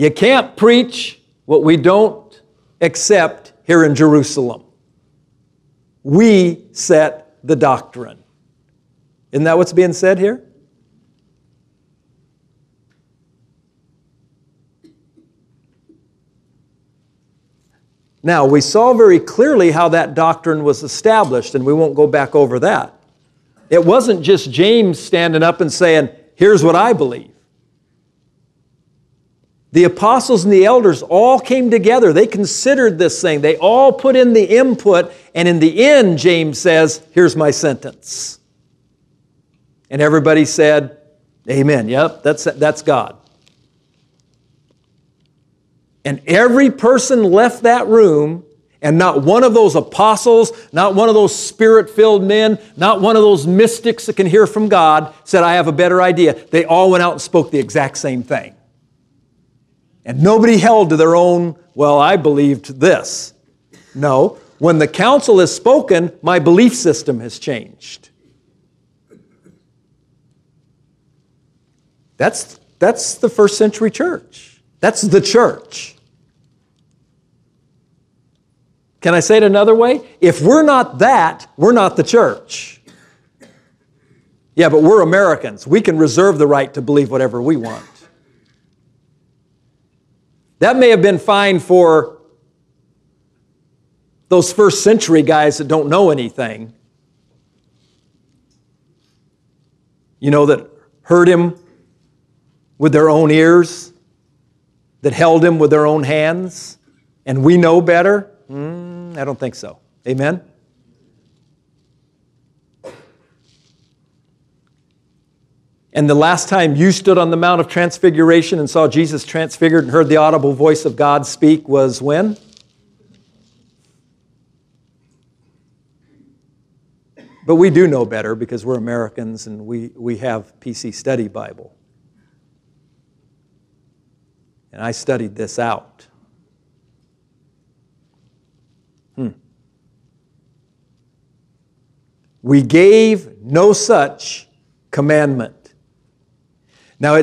You can't preach what we don't accept here in Jerusalem. We set the doctrine. Isn't that what's being said here? Now, we saw very clearly how that doctrine was established, and we won't go back over that. It wasn't just James standing up and saying, here's what I believe. The apostles and the elders all came together. They considered this thing. They all put in the input, and in the end, James says, here's my sentence. And everybody said, amen. Yep, that's God. And every person left that room, and not one of those apostles, not one of those spirit-filled men, not one of those mystics that can hear from God said, I have a better idea. They all went out and spoke the exact same thing. And nobody held to their own, well, I believed this. No, when the council has spoken, my belief system has changed. That's the first century church. That's the church. Can I say it another way? If we're not that, we're not the church. Yeah, but we're Americans. We can reserve the right to believe whatever we want. That may have been fine for those first century guys that don't know anything. You know, that heard him with their own ears, that held him with their own hands, and we know better? I don't think so. Amen? And the last time you stood on the Mount of Transfiguration and saw Jesus transfigured and heard the audible voice of God speak was when? But we do know better because we're Americans and we have PC Study Bible. And I studied this out. We gave no such commandment. Now,